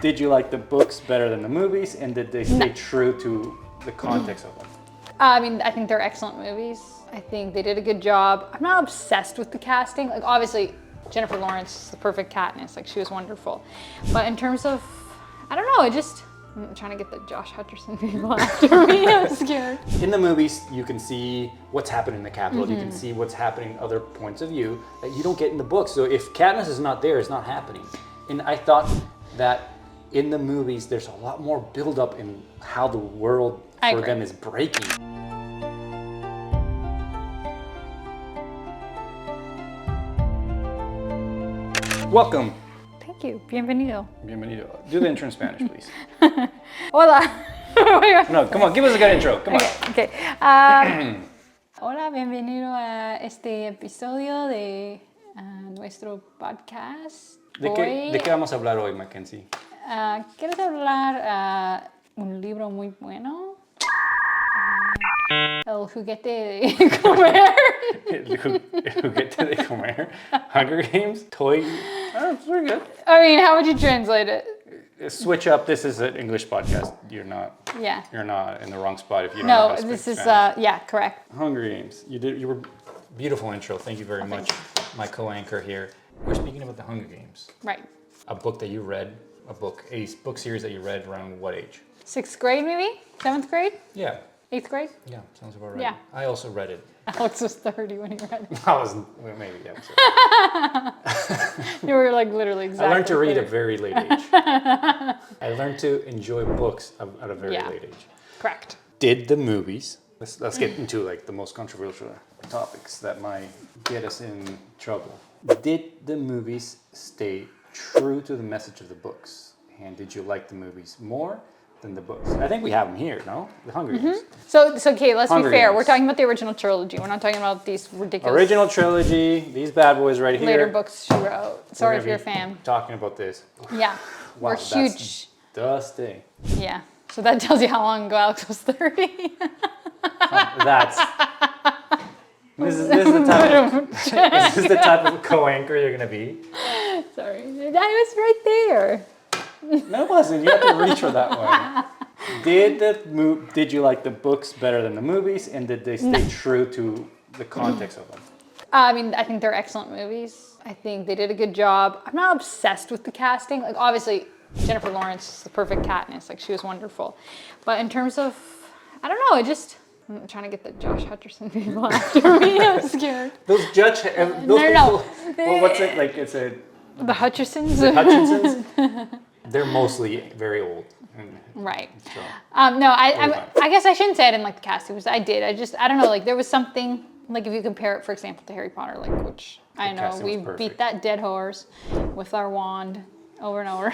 Did you like the books better than the movies, and did they stay true to the context of them? I mean, I think they're excellent movies. I think they did a good job. I'm not obsessed with the casting. Like, obviously, Jennifer Lawrence is the perfect Katniss. Like, she was wonderful. But in terms of, I don't know, I'm trying to get the Josh Hutcherson people after me. I'm scared. In the movies, you can see what's happening in the Capitol. You can see what's happening in other points of view that you don't get in the books. So if Katniss is not there, it's not happening. And I thought that in the movies, there's a lot more build-up in how the world for them is breaking. Welcome. Thank you. Bienvenido. Bienvenido. Do the intro in Spanish, please. Hola. No, come on, give us a good intro. Come on. Okay. Hola, bienvenido a este episodio de nuestro podcast. ¿De qué vamos a hablar hoy, Mackenzie? ¿Quieres hablar un libro muy bueno? El juguete de comer. El juguete de comer? Hunger Games? Toy? Oh, it's pretty good. I mean, how would you translate it? Switch up. This is an English podcast. You're not in the wrong spot if you don't know how to speak this is Spanish. correct. Hunger Games. You were beautiful intro. Thank you very much, my co-anchor here. We're speaking about the Hunger Games. Right. A book that you read, a book series that you read around what age? 6th grade, maybe? 7th grade? Yeah. 8th grade? Yeah, sounds about right. Yeah. I also read it. Alex was 30 when he read it. I was, well, maybe, yeah. You were like literally exactly I learned to read 30. at a very late age. I learned to enjoy books at a very late age. Correct. Did the movies, let's get into like the most controversial topics that might get us in trouble. Did the movies stay true to the message of the books? And did you like the movies more than the books? I think we have them here, no? The Hunger Games. So okay, let's Hunger be fair. Games. We're talking about the original trilogy. We're not talking about these ridiculous Original trilogy, these bad boys right here. later books she wrote. Sorry if you're a fan. Talking about this. Yeah. Wow, We're huge. Dusty. Yeah. So that tells you how long ago Alex was 30. This is the type of co-anchor you're gonna be. Sorry. I was right there. No, it wasn't. You had to reach for that one. Did you like the books better than the movies, and did they stay true to the context of them? I mean, I think they're excellent movies. I think they did a good job. I'm not obsessed with the casting. Like, obviously, Jennifer Lawrence is the perfect Katniss. Like, she was wonderful. But in terms of, I don't know, I'm trying to get the Josh Hutcherson people after me. I'm scared. Those people. Well, what's it like? It's a the Hutchersons. The Hutchinsons. They're mostly very old. Right. So, No, I guess I shouldn't say I didn't like the casting. I did. I don't know. Like, there was something. Like, if you compare it, for example, to Harry Potter, like, which I know we beat that dead horse with our wand over and over.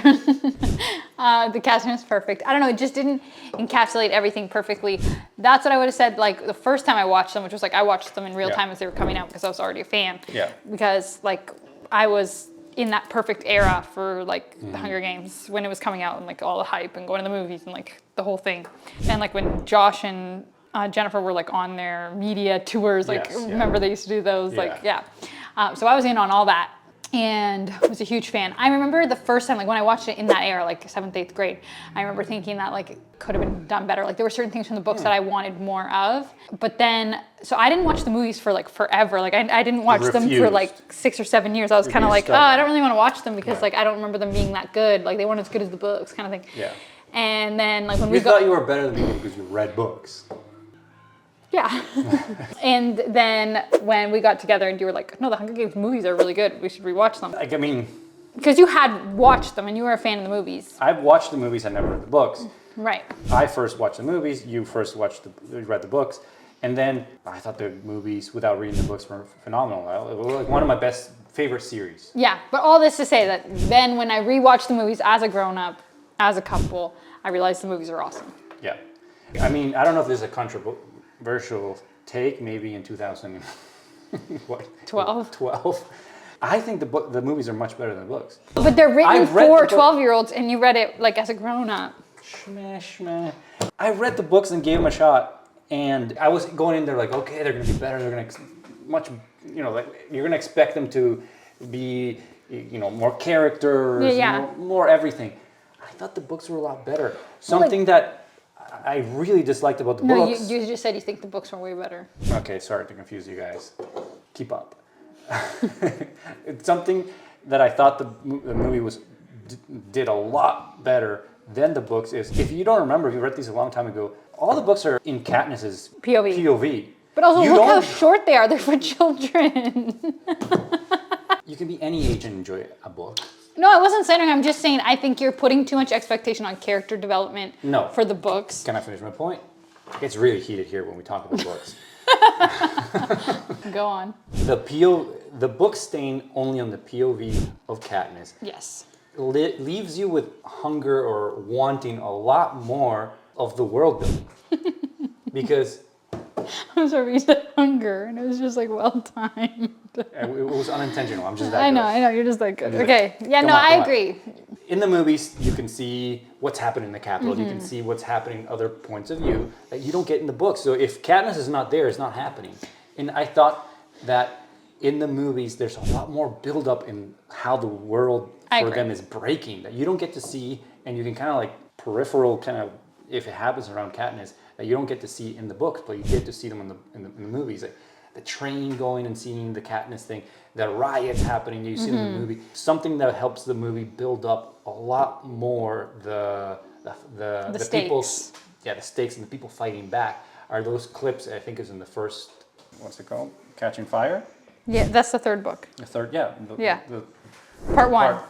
The casting was perfect. I don't know, it just didn't encapsulate everything perfectly. That's what I would have said, like, the first time I watched them, which was like, I watched them in real time as they were coming out because I was already a fan. Yeah. Because, like, I was in that perfect era for, like, the Hunger Games when it was coming out and, like, all the hype and going to the movies and, like, the whole thing. And, like, when Josh and Jennifer were like on their media tours, like remember they used to do those, so I was in on all that and was a huge fan. I remember the first time, like when I watched it in that era, like 7th, 8th grade, I remember thinking that like it could have been done better. Like there were certain things from the books that I wanted more of, but then, so I didn't watch the movies for like forever. Like I didn't watch them for like 6 or 7 years. I was kind of like, I don't really want to watch them because like I don't remember them being that good. Like they weren't as good as the books kind of thing. Yeah. And then like when we thought you were better than me because you read books. Yeah. And then when we got together and you were like, no, the Hunger Games movies are really good. We should rewatch them. Like, I mean... Because you had watched them and you were a fan of the movies. I've watched the movies, I never read the books. Right. I first watched the movies, you first read the books. And then I thought the movies, without reading the books, were phenomenal. It was like one of my favorite series. Yeah, but all this to say that then when I rewatched the movies as a grown-up, as a couple, I realized the movies are awesome. Yeah. I mean, I don't know if there's a controversial take, maybe in 2000, what? 12. I think the movies are much better than the books. But they're written for 12-year-olds and you read it like as a grown-up. Shmeh. I read the books and gave them a shot, and I was going in there like, okay, they're gonna be better. They're gonna you're gonna expect them to be, more characters, more everything. I thought the books were a lot better. Something that I really disliked about the No, books. you just said you think the books were way better. Okay, sorry to confuse you guys. Keep up. It's something that I thought the movie did a lot better than the books is. If you don't remember, if you read these a long time ago, all the books are in Katniss's POV. But also, You look how don't- short they are. They're for children. You can be any age and enjoy a book. No, I wasn't saying. I'm just saying I think you're putting too much expectation on character development No. for the books. Can I finish my point? It gets really heated here when we talk about books. Go on. The book staying only on the POV of Katniss Yes. leaves you with hunger or wanting a lot more of the world building. Because I'm sorry, you said hunger, and it was just like well timed. it was unintentional. I'm just that I good. know. You're just like, just okay. Yeah, come no, on, I come on. agree. In the movies, you can see what's happening in the Capitol. You can see what's happening in other points of view that you don't get in the books. So if Katniss is not there, it's not happening. And I thought that in the movies, there's a lot more build-up in how the world for them is breaking that you don't get to see, and you can kind of like peripheral kind of, if it happens around Katniss, that you don't get to see in the books, but you get to see them in the movies. Like the train going and seeing the Katniss thing, the riots happening, you see them in the movie. Something that helps the movie build up a lot more the people's, the stakes and the people fighting back are those clips. I think is in the first, what's it called? Catching Fire? Yeah, that's the third book. The third, yeah. Part one.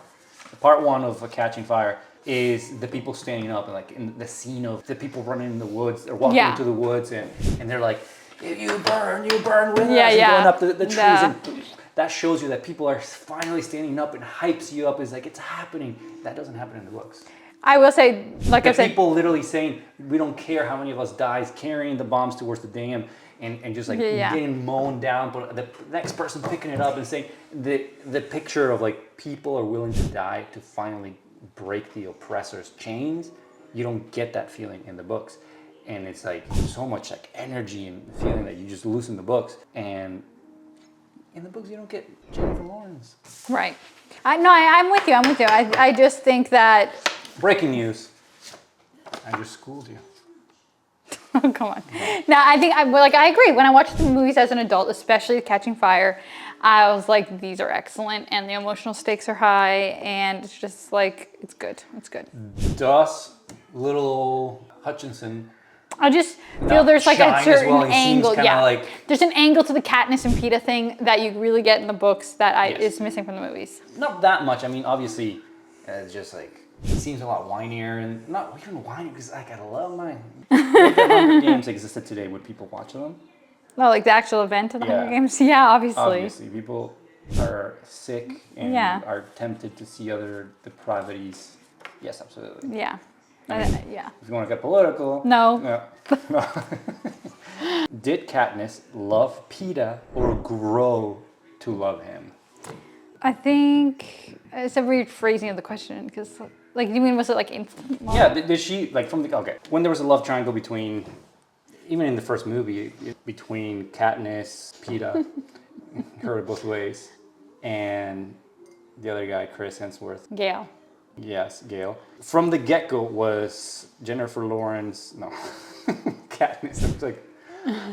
Part one of Catching Fire is the people standing up and like in the scene of the people running in the woods or walking into the woods and they're like, if you burn with us, and going up the trees. And that shows you that people are finally standing up and hypes you up. It's like, it's happening. That doesn't happen in the books. I will say, like I said, people literally saying, we don't care how many of us dies carrying the bombs towards the dam and just like getting mown down, but the next person picking it up and saying the picture of like people are willing to die to finally break the oppressor's chains. You don't get that feeling in the books. And it's like so much like energy and feeling that you just lose in the books. And in the books, you don't get Jennifer Lawrence. Right. I'm with you. I just think that. Breaking news. I just schooled you. Oh, come on. Now, I think, I agree. When I watched the movies as an adult, especially Catching Fire, I was like, these are excellent, and the emotional stakes are high, and it's just like, it's good. It's good. Does little Hutchinson I just feel there's like a certain well, angle. Yeah. Like, there's an angle to the Katniss and Peeta thing that you really get in the books that is missing from the movies. Not that much. I mean, obviously, it's just like, it seems a lot whinier and not even whiny because I gotta love mine. If the Hunger Games existed today, would people watch them? No, like the actual event of the Hunger Games? Yeah, obviously. Obviously, people are sick and are tempted to see other depravities. Yes, absolutely. Yeah. I mean, yeah. If you want to get political. No. Did Katniss love Peeta or grow to love him? I think it's a weird phrasing of the question because, like, you mean was it like instant love? Yeah, did she, like, from the, okay, when there was a love triangle between, even in the first movie, between Katniss, Peeta, heard both ways, and the other guy, Chris Hemsworth. Gale. Yes, Gale. From the get-go was Jennifer Lawrence, no, Katniss. I was like,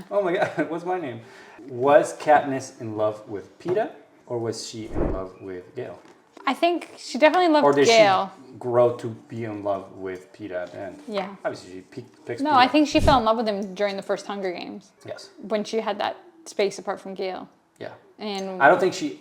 oh my God, what's my name? Was Katniss in love with Peeta, or was she in love with Gale? I think she definitely loved Gale. Or did she grow to be in love with Peeta at the end? Yeah. Obviously, she picks No, Peeta. I think she fell in love with him during the first Hunger Games. Yes. When she had that space apart from Gale. Yeah. And I don't think she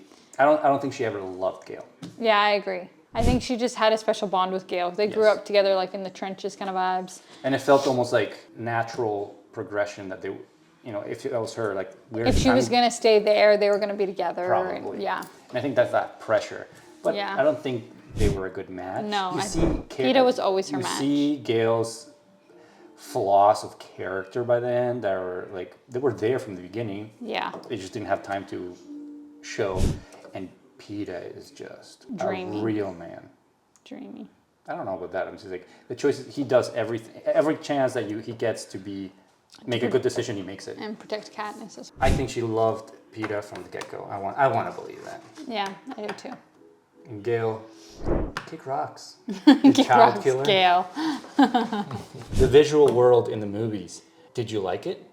ever loved Gale. Yeah, I agree. I think she just had a special bond with Gale. They grew up together, like in the trenches kind of vibes. And it felt almost like natural progression that they, you know, if that was her, like if she was going to stay there, they were going to be together. Probably. And, yeah. And I think that's that pressure. But I don't think they were a good match. No, Peeta was always her match. You see Gale's flaws of character by the end that were like, they were there from the beginning. Yeah. They just didn't have time to show. And Peeta is just dreamy. A real man. Dreamy. I don't know about that. I'm just like, the choices, he does everything, every chance that he gets to make a good decision, he makes it. And protect Katniss as well. I think she loved Peeta from the get-go. I want to believe that. Yeah, I do too. And Gale, Kick rocks. Kick Child rocks, killer. Gale. The visual world in the movies. Did you like it?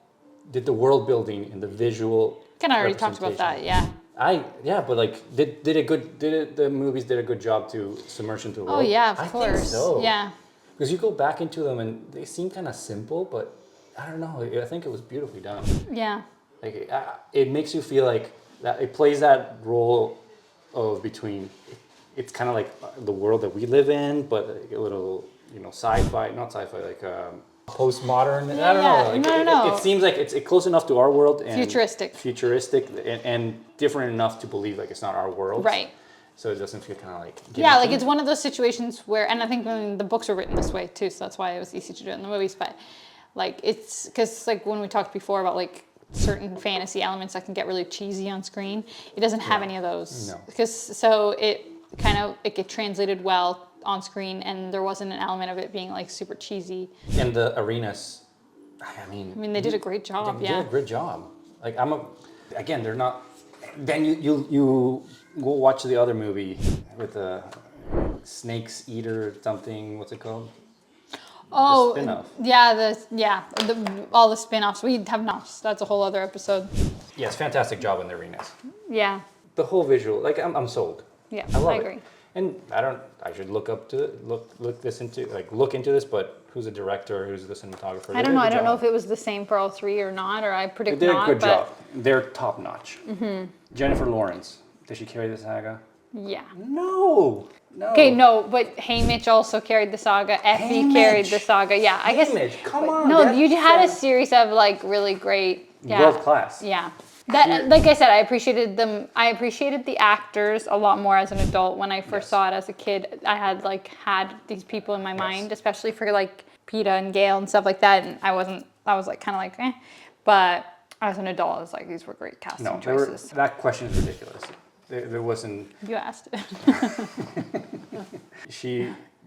Did the world building and the visual Kind of already talked about that, yeah. But like, the movies did a good job to submerge into the world? Oh yeah, of I course. think so. Yeah. Because you go back into them and they seem kind of simple, but I don't know. I think it was beautifully done. Yeah. Like it makes you feel like that. It plays that role of between. It's kind of like the world that we live in, but like a little, sci-fi, not sci-fi, like postmodern. I don't know. Like, no. It seems like it's close enough to our world and Futuristic and different enough to believe like it's not our world. Right. So it doesn't feel kind of like yeah, like it's one of those situations where, and I think when the books were written this way too, so that's why it was easy to do it in the movies. But like it's because like when we talked before about like certain fantasy elements that can get really cheesy on screen, it doesn't have any of those. No. Because so it get translated well on screen, and there wasn't an element of it being like super cheesy. And the arenas, I mean they did a great job. They did a great job. Like again, they're not. Then you go watch the other movie with the snakes eater something. What's it called? Oh, the spin-off. All the spin-offs. We have not. That's a whole other episode. Yes, fantastic job in the arenas. Yeah. The whole visual, like I'm sold. Yeah, I agree. It. And I should look into this, but who's the director, who's the cinematographer? I don't know. I don't know if it was the same for all three or not, or I predict they did not. a good job. They're top notch. Mm-hmm. Jennifer Lawrence, did she carry the saga? Yeah. No. Okay, no, but Haymitch also carried the saga. Effie carried the saga. Yeah, I guess. Haymitch, come on. No, you had a series of like really great. Yeah, world class. Yeah. That, like I said, I appreciated them. I appreciated the actors a lot more as an adult. When I first saw it as a kid, I had these people in my mind, especially for like Peeta and Gale and stuff like that. And I was like kind of like, eh. But as an adult, I was like, these were great casting choices. That question is ridiculous. There wasn't. You asked it.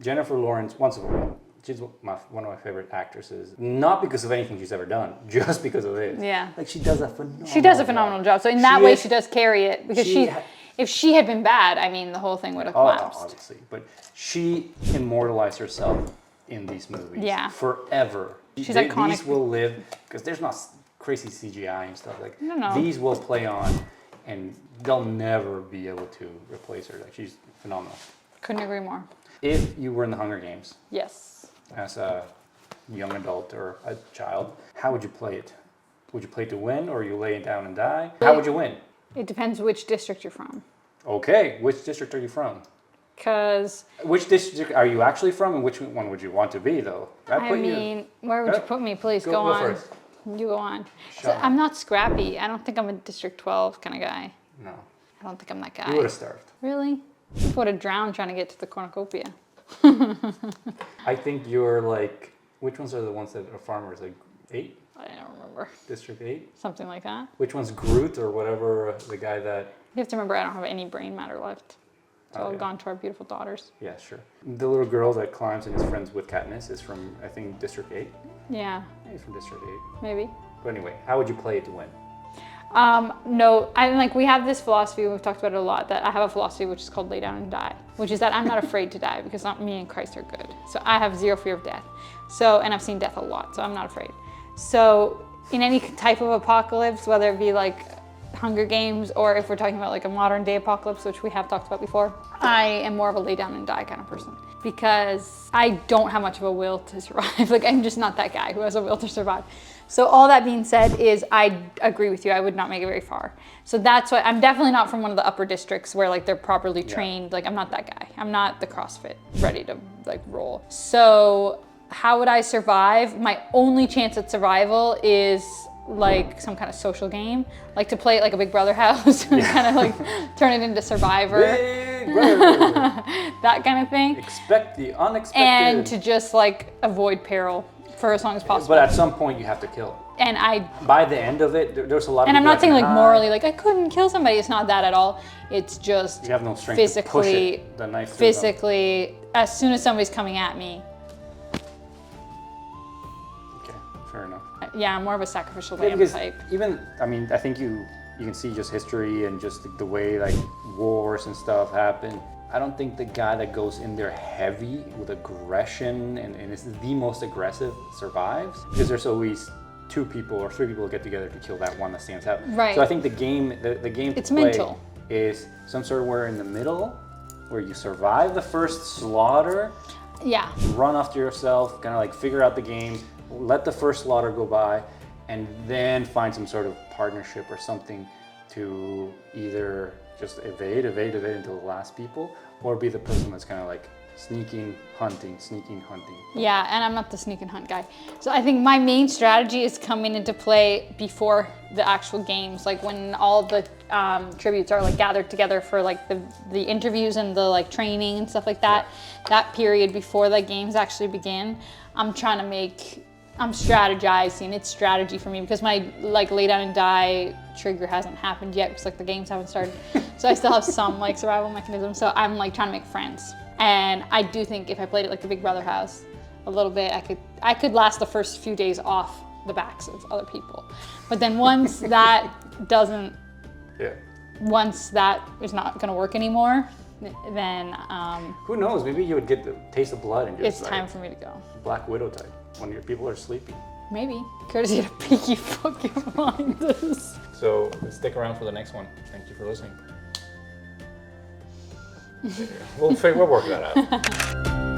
Jennifer Lawrence, once of all, she's one of my favorite actresses. Not because of anything she's ever done, just because of this. Yeah. Like she does a phenomenal. job. So in that way, she does carry it because if she had been bad, I mean, the whole thing would have collapsed. Obviously, but she immortalized herself in these movies. Yeah. Forever. She's iconic. These will live because there's not crazy CGI and stuff like. No. These will play on, and they'll never be able to replace her. Like she's phenomenal. Couldn't agree more. If you were in the Hunger Games. Yes. As a young adult or a child, how would you play it? Would you play to win, or you lay it down and die? How would you win? It depends which district you're from. Okay, which district are you from? Because... Which district are you actually from, and which one would you want to be, though? Where would you put me? Please, go on. Go first. You go on. So I'm not scrappy. I don't think I'm a District 12 kind of guy. No. I don't think I'm that guy. You would have starved. Really? I would have drowned trying to get to the cornucopia. I think you're like, which ones are the ones that are farmers? Like 8? I don't remember. District 8? Something like that. Which one's Groot or whatever, the guy that... You have to remember I don't have any brain matter left. It's all gone to our beautiful daughters. Yeah, sure. The little girl that climbs and is friends with Katniss is from, I think, District 8? Yeah. Maybe from District 8. Maybe. But anyway, how would you play it to win? No, we have this philosophy, we've talked about it a lot, that I have a philosophy which is called lay down and die, which is that I'm not afraid to die because me and Christ are good. So I have zero fear of death. And I've seen death a lot, so I'm not afraid. So in any type of apocalypse, whether it be like Hunger Games or if we're talking about like a modern day apocalypse, which we have talked about before, I am more of a lay down and die kind of person because I don't have much of a will to survive. Like I'm just not that guy who has a will to survive. So all that being said is I agree with you. I would not make it very far. So that's why I'm definitely not from one of the upper districts where like they're properly trained. Like I'm not that guy. I'm not the CrossFit ready to like roll. So how would I survive? My only chance at survival is like some kind of social game, like to play it like a Big Brother house and kind of like turn it into Survivor. Big Brother. That kind of thing. Expect the unexpected. And to just like avoid peril for as long as possible. But at some point you have to kill. And by the end of it, there's a lot of. And I'm not saying like morally, like I couldn't kill somebody. It's not that at all. It's just you have no strength physically, to push the knife physically, as soon as somebody's coming at me. Okay, fair enough. Yeah, I'm more of a sacrificial lamb type. I think you can see just history and just the way like wars and stuff happen. I don't think the guy that goes in there heavy with aggression and is the most aggressive survives, because there's always 2 people or 3 people get together to kill that one that stands out. Right. So I think the game It's play mental. is some sort of where in the middle, where you survive the first slaughter, Yeah. run after yourself, kind of like figure out the game, let the first slaughter go by, and then find some sort of partnership or something to either just evade until the last people, or be the person that's kind of like sneaking, hunting. Yeah, and I'm not the sneak and hunt guy. So I think my main strategy is coming into play before the actual games, like when all the tributes are like gathered together for like the interviews and the like training and stuff like that. Yeah. That period before the games actually begin, I'm strategizing. It's strategy for me because my like lay down and die trigger hasn't happened yet because like the games haven't started. So I still have some like survival mechanism. So I'm like trying to make friends. And I do think if I played it like the Big Brother house a little bit, I could last the first few days off the backs of other people. But then once that doesn't, once that is not gonna work anymore, then who knows? Maybe you would get the taste of blood and just it's time for me to go. Black Widow type when your people are sleeping. Maybe. Courtesy of Peaky fucking Blinders. So stick around for the next one. Thank you for listening. We'll work that out.